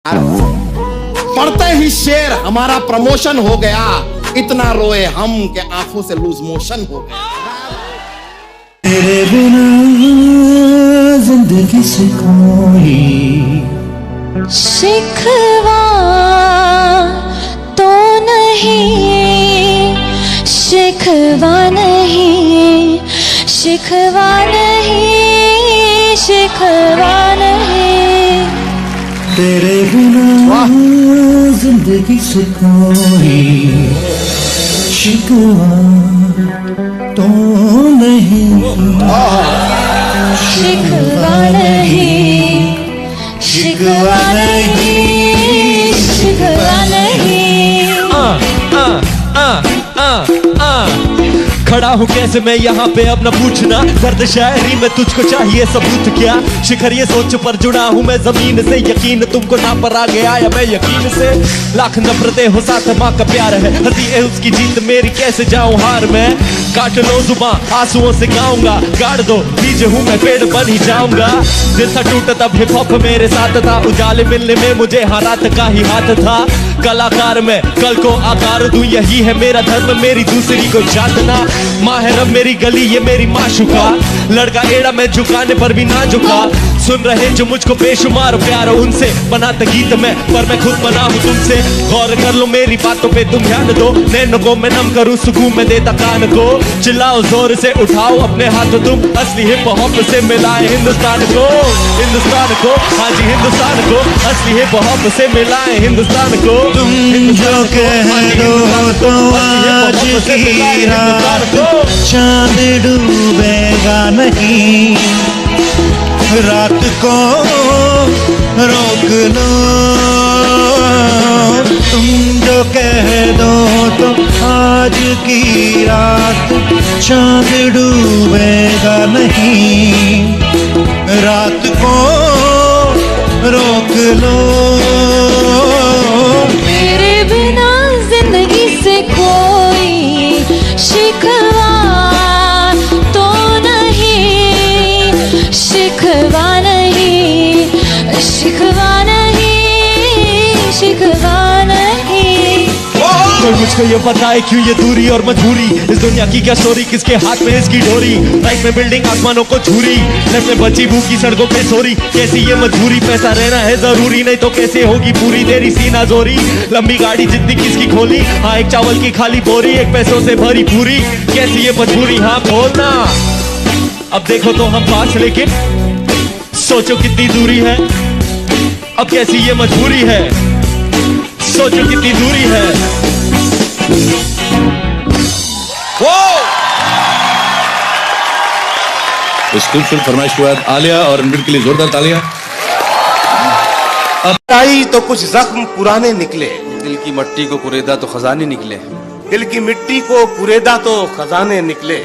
पढ़ते ही शेर हमारा प्रमोशन हो गया, इतना रोए हम के आंखों से लूज मोशन हो गया। तेरे बिना जिंदगी से कोई शिकवा तो नहीं, शिकवा नहीं, शिकवा नहीं, शिकवा नहीं। तेरे बिना जिंदगी से कोई शिकवा तो नहीं, शिकवा नहीं, शिकवा नहीं, शिकवा नहीं। खड़ा हूँ कैसे मैं यहाँ पे अब न पूछना, दर्द शायरी में तुझको चाहिए सबूत क्या। शिखर ये सोच पर जुड़ा हूँ मैं जमीन से, यकीन तुमको ना पर आ गया या मैं यकीन से। लाख नफरतें हो साथ माँ का प्यार है, हंसी है उसकी जीत मेरी कैसे जाऊँ हार में। काट लो जुबां आंसुओं से गाऊंगा, गाड़ दो बीज हूँ मैं पेड़ बन ही जाऊंगा। दिल था टूटा तब हिप हॉप मेरे साथ था, उजाले मिलने में मुझे हालात का ही हाथ था। कलाकार में कल को आकार दूं यही है मेरा धर्म, मेरी दूसरी को जातना। माहिरम मेरी गली ये मेरी माशुका, लड़का एड़ा में झुकाने पर भी ना झुका। सुन रहे जो मुझको बेशुमार प्यार उनसे बनाता गीत में, पर मैं खुद बना हूँ तुमसे। गौर कर लो मेरी बातों पे तुम ध्यान दो, नैनों को मैं नम करूँ सुकून में देता कान को। चिल्लाओ जोर से उठाओ अपने हाथ तुम, असली हिप हॉप से मिलाए हिंदुस्तान को, हिंदुस्तान को। हाँ जी हिंदुस्तान को, असली हिप हॉप से मिलाए हिंदुस्तान को। तुम जो कह दो तो आज की रात चांद डूबेगा नहीं, रात को रोक लो। तुम जो कह दो तो आज की रात चांद डूबेगा नहीं, रात को रोक लो। तेरे बिना जिंदगी से कोई शिकवा तो नहीं, शिकवा नहीं, शिकवा नहीं, शिकवा नहीं। कोई मुझको ये बताए क्यों ये दूरी और मजबूरी, इस दुनिया की क्या स्टोरी, किसके हाथ में इसकी डोरी। राइट में बिल्डिंग आसमानों को छूरी, लेफ्ट में बची भूखी सड़कों पे सोरी। कैसी ये मजबूरी, पैसा रहना है जरूरी, नहीं तो कैसे होगी पूरी तेरी सीना जोरी। लंबी गाड़ी जितनी किसकी खोली, हाँ एक चावल की खाली बोरी, एक पैसों से भरी पूरी। कैसी ये मजबूरी, हाँ बोलना। अब देखो तो हम पास लेकिन सोचो कितनी दूरी है। अब कैसी ये मजबूरी है, सोचो कितनी दूरी है। इस खूबसूरत फरमाइश के बाद आलिया और रणबीर के लिए जोरदार तालियां। अब आई तो कुछ जख्म पुराने निकले, दिल की मिट्टी को कुरेदा तो खजाने निकले, दिल की मिट्टी को कुरेदा तो खजाने निकले।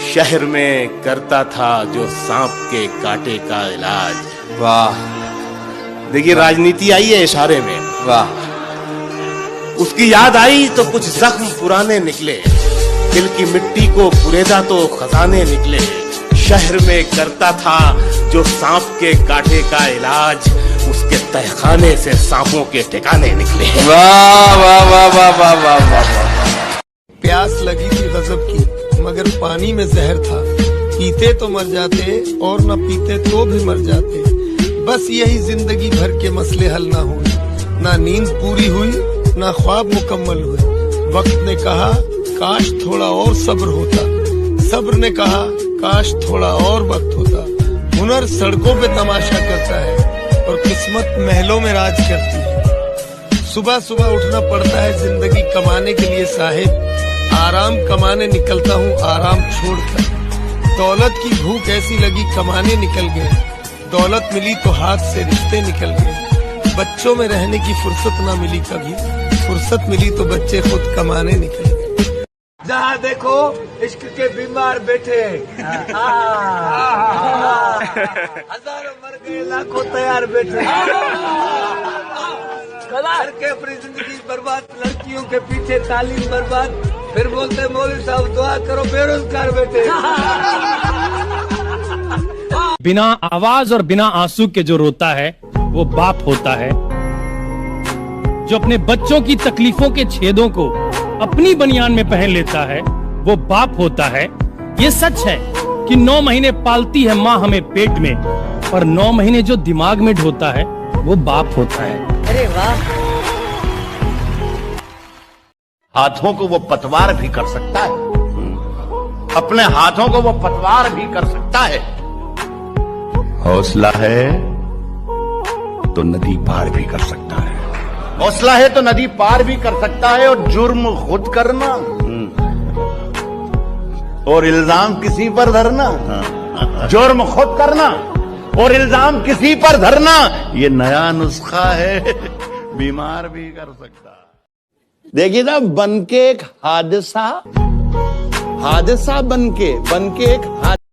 शहर में करता था जो सांप के कांटे का इलाज। वाह देखिए राजनीति आई है इशारे में। वाह उसकी याद आई तो कुछ जख्म पुराने निकले, दिल की मिट्टी को कुरेदा तो खजाने निकले। शहर में करता था जो सांप के कांटे का इलाज, उसके तहखाने से सांपों के ठिकाने निकले। वाह वाह वाह वाह वाह वाह वाह। प्यास लगी थी गजब की, मगर पानी में जहर था। पीते तो मर जाते और न पीते तो भी मर जाते। बस यही जिंदगी भर के मसले हल ना हुए, ना नींद पूरी हुई ना ख्वाब मुकम्मल हुए। वक्त ने कहा काश थोड़ा और सब्र होता, सब्र ने कहा काश थोड़ा और वक्त होता। हुनर सड़कों पे तमाशा करता है और किस्मत महलों में राज करती है। सुबह सुबह उठना पड़ता है जिंदगी कमाने के लिए साहिब, आराम कमाने निकलता हूँ आराम छोड़कर। दौलत की भूख ऐसी लगी कमाने निकल गए, दौलत मिली तो हाथ से रिश्ते निकल गए। बच्चों में रहने की फुर्सत ना मिली कभी, फुर्सत मिली तो बच्चे खुद कमाने निकल गए। जहाँ देखो इश्क के बीमार बैठे, हजारों मर गए लाखों तैयार बैठे। करके अपनी जिंदगी बर्बाद, लड़कियों के पीछे तालीम बर्बाद, फिर बोलते मौलवी साहब दुआ करो बेरोजगार बैठे। बिना आवाज और बिना आंसू के जो रोता है वो बाप होता है। जो अपने बच्चों की तकलीफों के छेदों को अपनी बनियान में पहन लेता है वो बाप होता है। ये सच है कि 9 महीने पालती है माँ हमें पेट में, और 9 महीने जो दिमाग में ढोता है वो बाप होता है। अरे वाह। हाथों को वो पतवार भी कर सकता है, अपने हाथों को वो पतवार भी कर सकता है। हौसला है तो नदी पार भी कर सकता है, हौसला है तो नदी पार भी कर सकता है। और जुर्म खुद करना और इल्जाम किसी पर धरना, जुर्म खुद करना और इल्जाम किसी पर धरना, ये नया नुस्खा है, बीमार भी कर सकता है। देखिए ना, बन के एक हादसा बन के एक हादसा।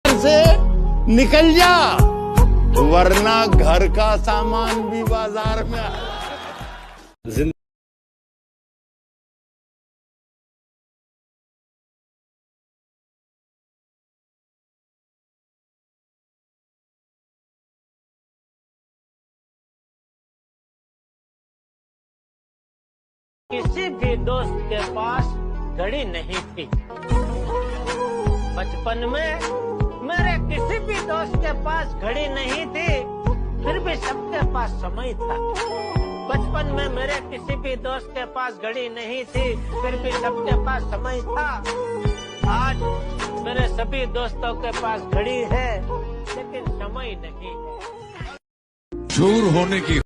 से निकल जा, वरना घर का सामान भी बाजार में आएगा। किसी भी दोस्त के पास घड़ी नहीं थी। बचपन में मेरे किसी भी दोस्त के पास घड़ी नहीं थी, फिर भी सबके पास समय था। बचपन में मेरे किसी भी दोस्त के पास घड़ी नहीं थी, फिर भी सबके पास समय था। आज मेरे सभी दोस्तों के पास घड़ी है, लेकिन समय नहीं है। चूर होने की